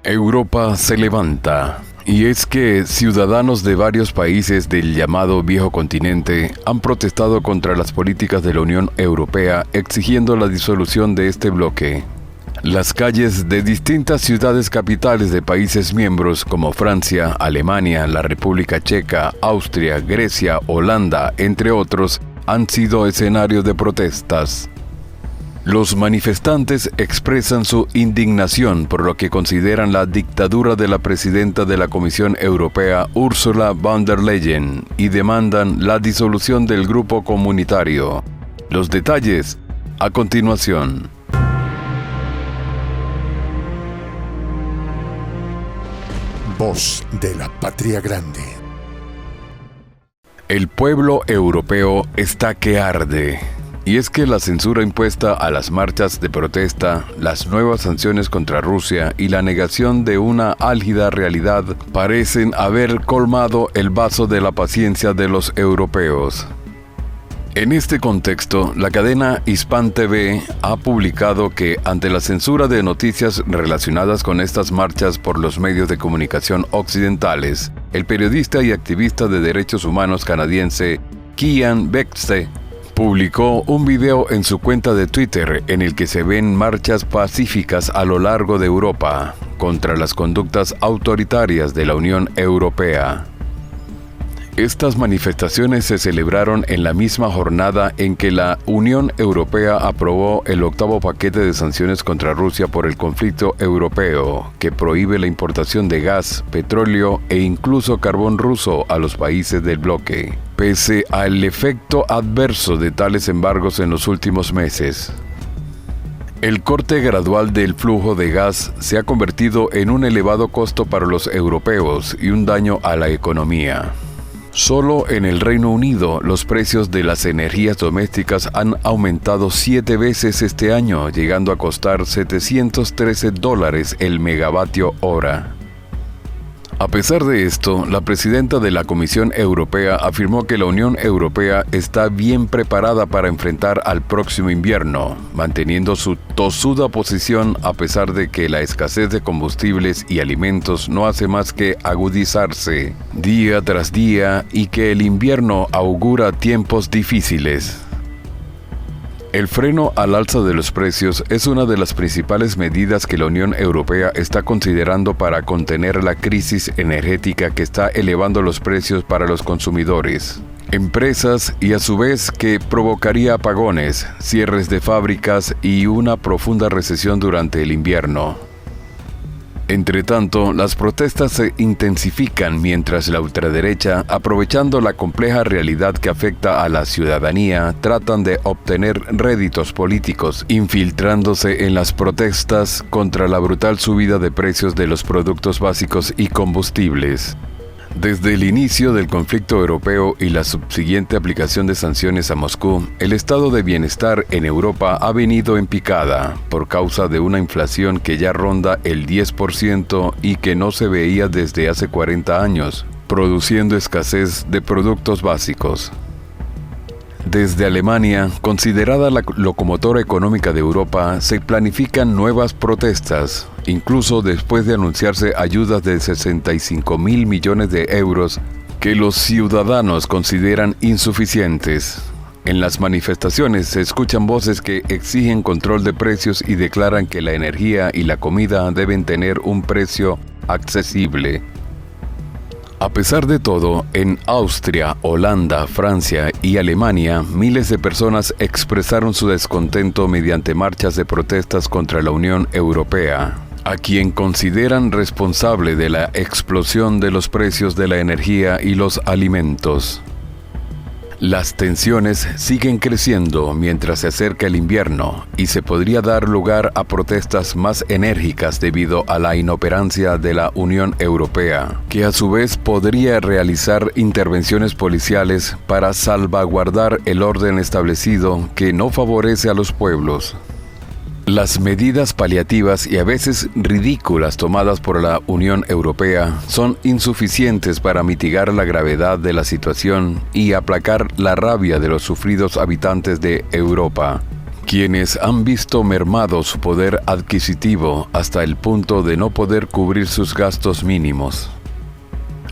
Europa se levanta. Y es que ciudadanos de varios países del llamado Viejo Continente han protestado contra las políticas de la Unión Europea exigiendo la disolución de este bloque. Las calles de distintas ciudades capitales de países miembros como Francia, Alemania, la República Checa, Austria, Grecia, Holanda, entre otros, han sido escenario de protestas. Los manifestantes expresan su indignación por lo que consideran la dictadura de la presidenta de la Comisión Europea, Ursula von der Leyen, y demandan la disolución del grupo comunitario. Los detalles a continuación. Voz de la Patria Grande. El pueblo europeo está que arde. Y es que la censura impuesta a las marchas de protesta, las nuevas sanciones contra Rusia y la negación de una álgida realidad parecen haber colmado el vaso de la paciencia de los europeos. En este contexto, la cadena Hispan TV ha publicado que ante la censura de noticias relacionadas con estas marchas por los medios de comunicación occidentales, el periodista y activista de derechos humanos canadiense Kian Bexte publicó un video en su cuenta de Twitter en el que se ven marchas pacíficas a lo largo de Europa contra las conductas autoritarias de la Unión Europea. Estas manifestaciones se celebraron en la misma jornada en que la Unión Europea aprobó el 8º paquete de sanciones contra Rusia por el conflicto europeo, que prohíbe la importación de gas, petróleo e incluso carbón ruso a los países del bloque, pese al efecto adverso de tales embargos en los últimos meses. El corte gradual del flujo de gas se ha convertido en un elevado costo para los europeos y un daño a la economía. Solo en el Reino Unido, los precios de las energías domésticas han aumentado 7 veces este año, llegando a costar $713 el megavatio hora. A pesar de esto, la presidenta de la Comisión Europea afirmó que la Unión Europea está bien preparada para enfrentar al próximo invierno, manteniendo su tosuda posición a pesar de que la escasez de combustibles y alimentos no hace más que agudizarse día tras día y que el invierno augura tiempos difíciles. El freno al alza de los precios es una de las principales medidas que la Unión Europea está considerando para contener la crisis energética que está elevando los precios para los consumidores, empresas y a su vez que provocaría apagones, cierres de fábricas y una profunda recesión durante el invierno. Entre tanto, las protestas se intensifican mientras la ultraderecha, aprovechando la compleja realidad que afecta a la ciudadanía, tratan de obtener réditos políticos, infiltrándose en las protestas contra la brutal subida de precios de los productos básicos y combustibles. Desde el inicio del conflicto europeo y la subsiguiente aplicación de sanciones a Moscú, el estado de bienestar en Europa ha venido en picada por causa de una inflación que ya ronda el 10% y que no se veía desde hace 40 años, produciendo escasez de productos básicos. Desde Alemania, considerada la locomotora económica de Europa, se planifican nuevas protestas, incluso después de anunciarse ayudas de 65.000 millones de euros que los ciudadanos consideran insuficientes. En las manifestaciones se escuchan voces que exigen control de precios y declaran que la energía y la comida deben tener un precio accesible. A pesar de todo, en Austria, Holanda, Francia y Alemania, miles de personas expresaron su descontento mediante marchas de protestas contra la Unión Europea, a quien consideran responsable de la explosión de los precios de la energía y los alimentos. Las tensiones siguen creciendo mientras se acerca el invierno y se podría dar lugar a protestas más enérgicas debido a la inoperancia de la Unión Europea, que a su vez podría realizar intervenciones policiales para salvaguardar el orden establecido que no favorece a los pueblos. Las medidas paliativas y a veces ridículas tomadas por la Unión Europea son insuficientes para mitigar la gravedad de la situación y aplacar la rabia de los sufridos habitantes de Europa, quienes han visto mermado su poder adquisitivo hasta el punto de no poder cubrir sus gastos mínimos.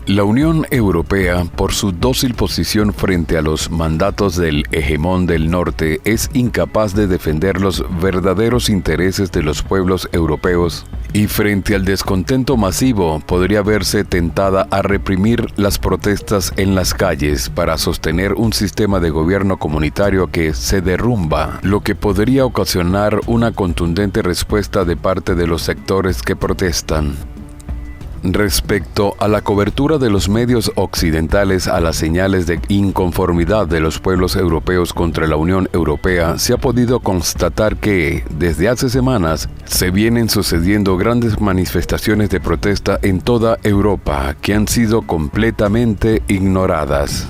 La Unión Europea, por su dócil posición frente a los mandatos del hegemón del norte, es incapaz de defender los verdaderos intereses de los pueblos europeos y frente al descontento masivo podría verse tentada a reprimir las protestas en las calles para sostener un sistema de gobierno comunitario que se derrumba, lo que podría ocasionar una contundente respuesta de parte de los sectores que protestan. Respecto a la cobertura de los medios occidentales a las señales de inconformidad de los pueblos europeos contra la Unión Europea, se ha podido constatar que, desde hace semanas, se vienen sucediendo grandes manifestaciones de protesta en toda Europa que han sido completamente ignoradas.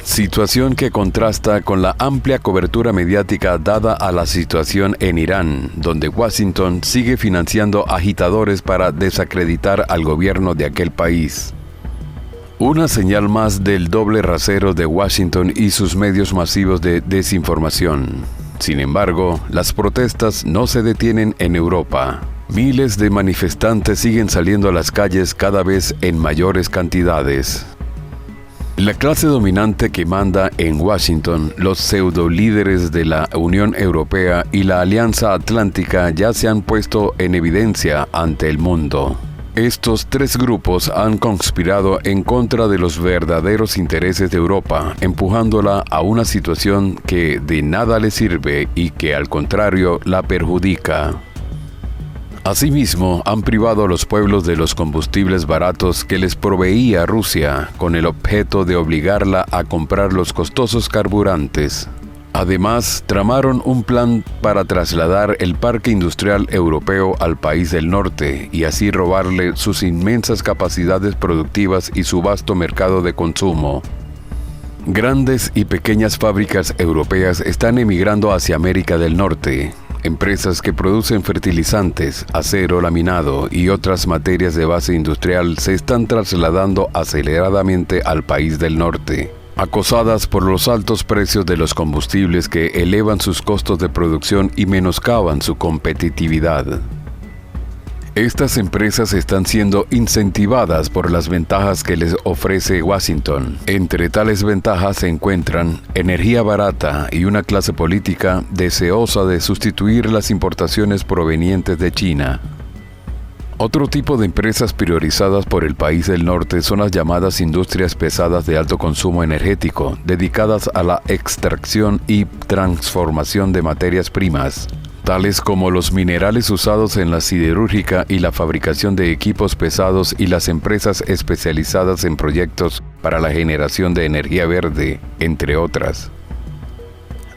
Situación que contrasta con la amplia cobertura mediática dada a la situación en Irán, donde Washington sigue financiando agitadores para desacreditar al gobierno de aquel país. Una señal más del doble rasero de Washington y sus medios masivos de desinformación. Sin embargo, las protestas no se detienen en Europa. Miles de manifestantes siguen saliendo a las calles cada vez en mayores cantidades. La clase dominante que manda en Washington, los pseudo-líderes de la Unión Europea y la Alianza Atlántica ya se han puesto en evidencia ante el mundo. Estos tres grupos han conspirado en contra de los verdaderos intereses de Europa, empujándola a una situación que de nada le sirve y que al contrario la perjudica. Asimismo, han privado a los pueblos de los combustibles baratos que les proveía Rusia, con el objeto de obligarla a comprar los costosos carburantes. Además, tramaron un plan para trasladar el parque industrial europeo al país del norte y así robarle sus inmensas capacidades productivas y su vasto mercado de consumo. Grandes y pequeñas fábricas europeas están emigrando hacia América del Norte. Empresas que producen fertilizantes, acero laminado y otras materias de base industrial se están trasladando aceleradamente al país del norte, acosadas por los altos precios de los combustibles que elevan sus costos de producción y menoscaban su competitividad. Estas empresas están siendo incentivadas por las ventajas que les ofrece Washington. Entre tales ventajas se encuentran energía barata y una clase política deseosa de sustituir las importaciones provenientes de China. Otro tipo de empresas priorizadas por el país del norte son las llamadas industrias pesadas de alto consumo energético, dedicadas a la extracción y transformación de materias primas, tales como los minerales usados en la siderúrgica y la fabricación de equipos pesados y las empresas especializadas en proyectos para la generación de energía verde, entre otras.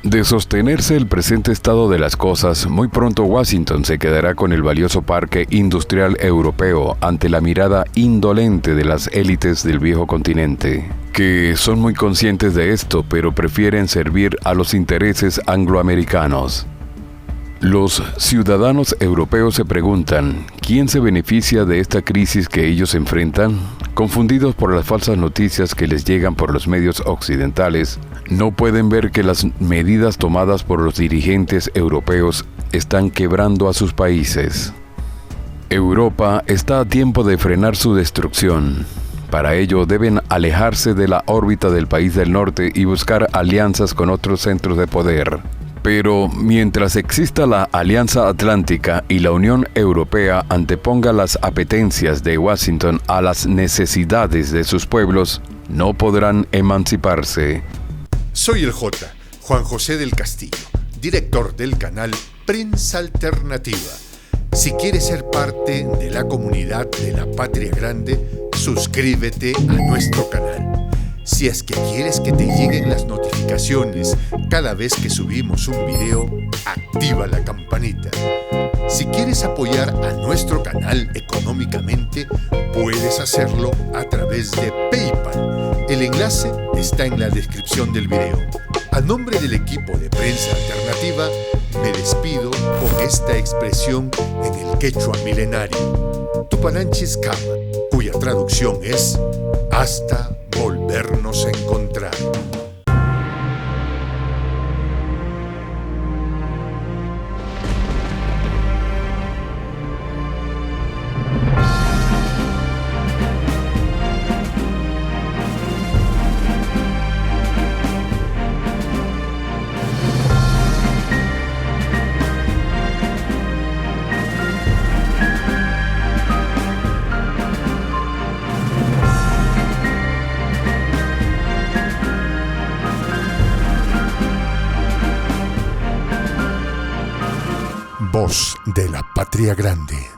De sostenerse el presente estado de las cosas, muy pronto Washington se quedará con el valioso parque industrial europeo ante la mirada indolente de las élites del viejo continente, que son muy conscientes de esto, pero prefieren servir a los intereses angloamericanos. Los ciudadanos europeos se preguntan, ¿quién se beneficia de esta crisis que ellos enfrentan? Confundidos por las falsas noticias que les llegan por los medios occidentales, no pueden ver que las medidas tomadas por los dirigentes europeos están quebrando a sus países. Europa está a tiempo de frenar su destrucción. Para ello deben alejarse de la órbita del país del norte y buscar alianzas con otros centros de poder. Pero mientras exista la Alianza Atlántica y la Unión Europea anteponga las apetencias de Washington a las necesidades de sus pueblos, no podrán emanciparse. Soy el Juan José del Castillo, director del canal Prensa Alternativa. Si quieres ser parte de la comunidad de la Patria Grande, suscríbete a nuestro canal. Si es que quieres que te lleguen las notificaciones cada vez que subimos un video, activa la campanita. Si quieres apoyar a nuestro canal económicamente, puedes hacerlo a través de PayPal. El enlace está en la descripción del video. A nombre del equipo de Prensa Alternativa, me despido con esta expresión en el quechua milenario, Tupananchis Kama, cuya traducción es hasta volvernos a encontrar. Voz de la Patria Grande.